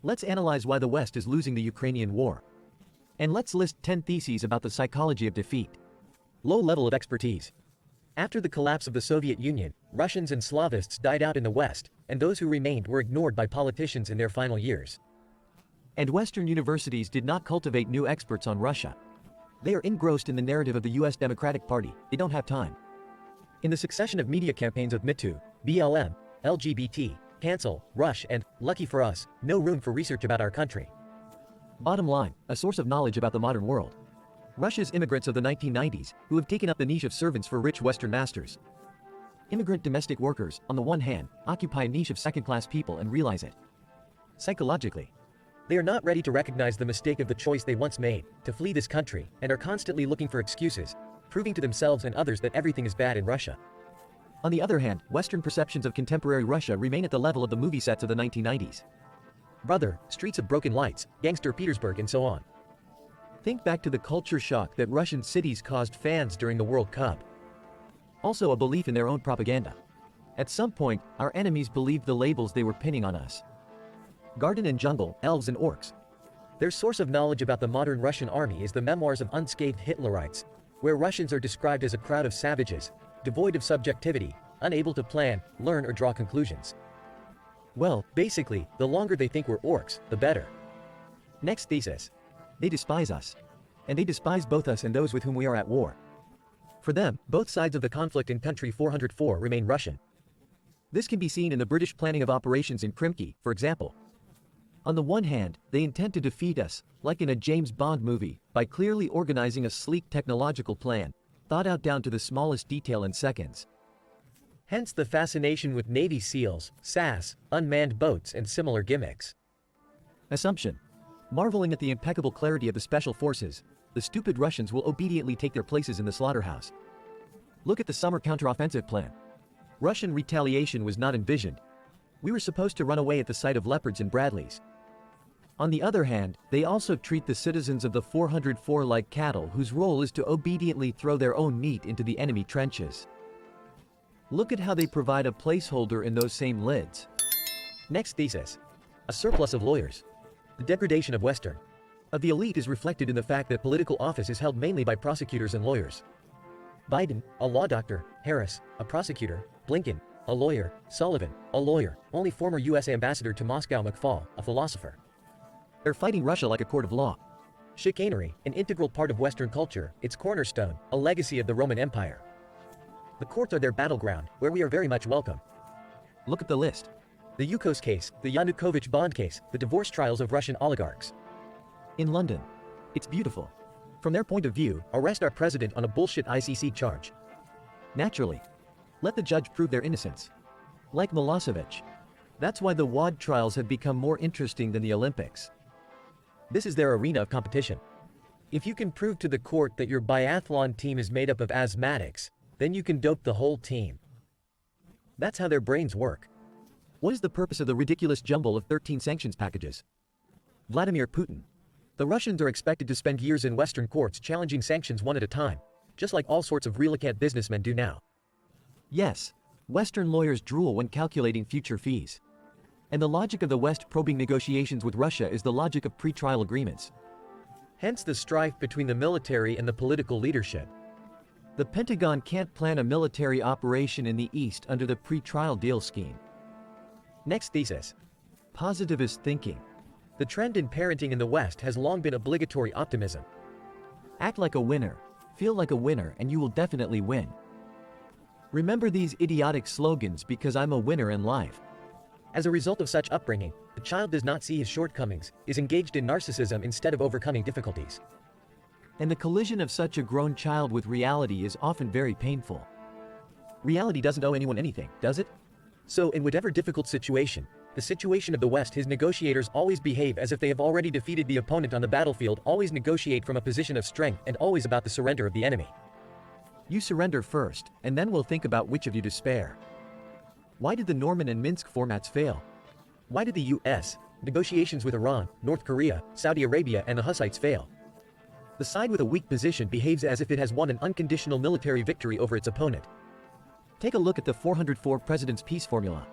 Let's analyze why the West is losing the Ukrainian war. And let's list 10 theses about the psychology of defeat. Low level of expertise. After the collapse of the Soviet Union, Russians and Slavists died out in the West, and those who remained were ignored by politicians in their final years. And Western universities did not cultivate new experts on Russia. They are engrossed in the narrative of the US Democratic Party. They don't have time. In the succession of media campaigns of MeToo, BLM, LGBT, Cancel, Rush, and, lucky for us, no room for research about our country. Bottom line, a source of knowledge about the modern world. Russia's immigrants of the 1990s, who have taken up the niche of servants for rich Western masters. Immigrant domestic workers, on the one hand, occupy a niche of second-class people and realize it. Psychologically, they are not ready to recognize the mistake of the choice they once made, to flee this country, and are constantly looking for excuses, proving to themselves and others that everything is bad in Russia. On the other hand, Western perceptions of contemporary Russia remain at the level of the movie sets of the 1990s. Brother, streets of broken lights, gangster Petersburg, and so on. Think back to the culture shock that Russian cities caused fans during the World Cup. Also a belief in their own propaganda. At some point, our enemies believed the labels they were pinning on us. Garden and jungle, elves and orcs. Their source of knowledge about the modern Russian army is the memoirs of unscathed Hitlerites, where Russians are described as a crowd of savages, devoid of subjectivity, unable to plan, learn, or draw conclusions. Well, basically, the longer they think we're orcs, the better. Next thesis. They despise us. And they despise both us and those with whom we are at war. For them, both sides of the conflict in country 404 remain Russian. This can be seen in the British planning of operations in Krimki, for example. On the one hand, they intend to defeat us, like in a James Bond movie, by clearly organizing a sleek technological plan, thought out down to the smallest detail in seconds. Hence the fascination with Navy SEALs, SAS, unmanned boats, and similar gimmicks. Assumption. Marveling at the impeccable clarity of the special forces, the stupid Russians will obediently take their places in the slaughterhouse. Look at the summer counteroffensive plan. Russian retaliation was not envisioned. We were supposed to run away at the sight of leopards and Bradleys. On the other hand, they also treat the citizens of the 404 like cattle whose role is to obediently throw their own meat into the enemy trenches. Look at how they provide a placeholder in those same lids. Next thesis. A surplus of lawyers. The degradation of the elite is reflected in the fact that political office is held mainly by prosecutors and lawyers. Biden, a law doctor; Harris, a prosecutor; Blinken, a lawyer; Sullivan, a lawyer; only former US ambassador to Moscow McFaul, a philosopher. They're fighting Russia like a court of law. Chicanery, an integral part of Western culture, its cornerstone, a legacy of the Roman Empire. The courts are their battleground, where we are very much welcome. Look at the list. The Yukos case, the Yanukovych bond case, the divorce trials of Russian oligarchs. In London. It's beautiful. From their point of view, arrest our president on a bullshit ICC charge. Naturally. Let the judge prove their innocence. Like Milosevic. That's why the WAD trials have become more interesting than the Olympics. This is their arena of competition. If you can prove to the court that your biathlon team is made up of asthmatics, then you can dope the whole team. That's how their brains work. What is the purpose of the ridiculous jumble of 13 sanctions packages? Vladimir Putin. The Russians are expected to spend years in Western courts challenging sanctions one at a time, just like all sorts of reluctant businessmen do now. Yes, Western lawyers drool when calculating future fees. And the logic of the West probing negotiations with Russia is the logic of pre-trial agreements. Hence the strife between the military and the political leadership. The Pentagon can't plan a military operation in the East under the pre-trial deal scheme. Next thesis. Positivist thinking. The trend in parenting in the West has long been obligatory optimism. Act like a winner, feel like a winner, and you will definitely win. Remember these idiotic slogans because I'm a winner in life. As a result of such upbringing, the child does not see his shortcomings, is engaged in narcissism instead of overcoming difficulties. And the collision of such a grown child with reality is often very painful. Reality doesn't owe anyone anything, does it? So in whatever difficult situation, the situation of the West, his negotiators always behave as if they have already defeated the opponent on the battlefield, always negotiate from a position of strength, and always about the surrender of the enemy. You surrender first, and then we'll think about which of you to spare. Why did the Norman and Minsk formats fail? Why did the US, negotiations with Iran, North Korea, Saudi Arabia, and the Hussites fail? The side with a weak position behaves as if it has won an unconditional military victory over its opponent. Take a look at the 404 President's Peace Formula.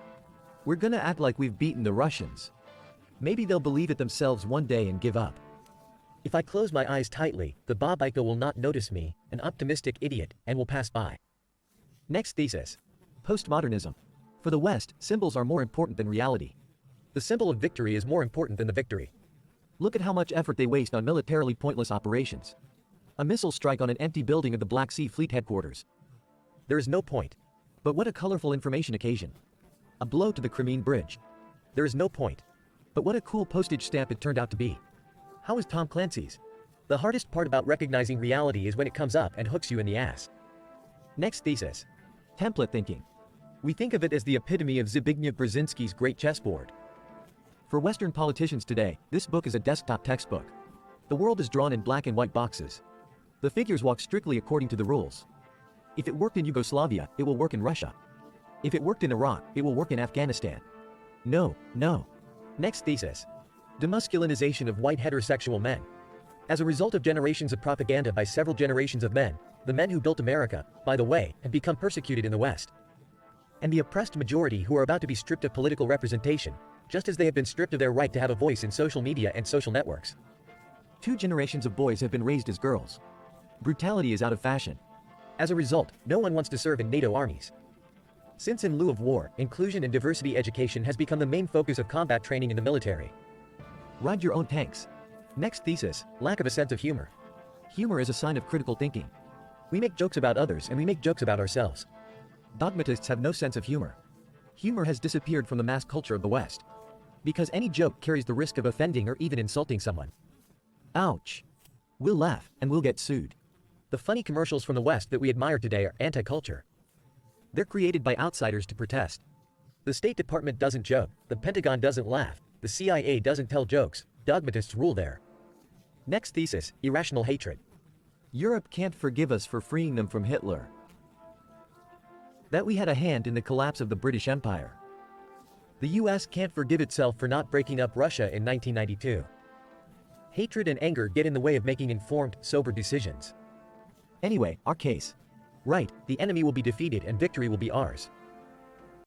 We're gonna act like we've beaten the Russians. Maybe they'll believe it themselves one day and give up. If I close my eyes tightly, the babaika will not notice me, an optimistic idiot, and will pass by. Next thesis. Postmodernism. For the West, symbols are more important than reality. The symbol of victory is more important than the victory. Look at how much effort they waste on militarily pointless operations. A missile strike on an empty building of the Black Sea Fleet headquarters. There is no point. But what a colorful information occasion. A blow to the Crimean Bridge. There is no point. But what a cool postage stamp it turned out to be. How is Tom Clancy's? The hardest part about recognizing reality is when it comes up and hooks you in the ass. Next thesis. Template thinking. We think of it as the epitome of Zbigniew Brzezinski's great chessboard. For Western politicians today, this book is a desktop textbook. The world is drawn in black and white boxes. The figures walk strictly according to the rules. If it worked in Yugoslavia, it will work in Russia. If it worked in Iraq, it will work in Afghanistan. No. Next thesis. Demasculinization of white heterosexual men. As a result of generations of propaganda by several generations of men, the men who built America, by the way, have become persecuted in the West. And the oppressed majority who are about to be stripped of political representation, just as they have been stripped of their right to have a voice in social media and social networks. 2 generations of boys have been raised as girls. Brutality is out of fashion. As a result, no one wants to serve in NATO armies. Since in lieu of war, inclusion and diversity education has become the main focus of combat training in the military. Ride your own tanks. Next thesis, lack of a sense of humor. Humor is a sign of critical thinking. We make jokes about others and we make jokes about ourselves. Dogmatists have no sense of humor. Humor has disappeared from the mass culture of the West. Because any joke carries the risk of offending or even insulting someone. Ouch. We'll laugh, and we'll get sued. The funny commercials from the West that we admire today are anti-culture. They're created by outsiders to protest. The State Department doesn't joke, the Pentagon doesn't laugh, the CIA doesn't tell jokes, dogmatists rule there. Next thesis, irrational hatred. Europe can't forgive us for freeing them from Hitler. That we had a hand in the collapse of the British Empire. The US can't forgive itself for not breaking up Russia in 1992. Hatred and anger get in the way of making informed, sober decisions. Anyway, our case. Right, the enemy will be defeated and victory will be ours.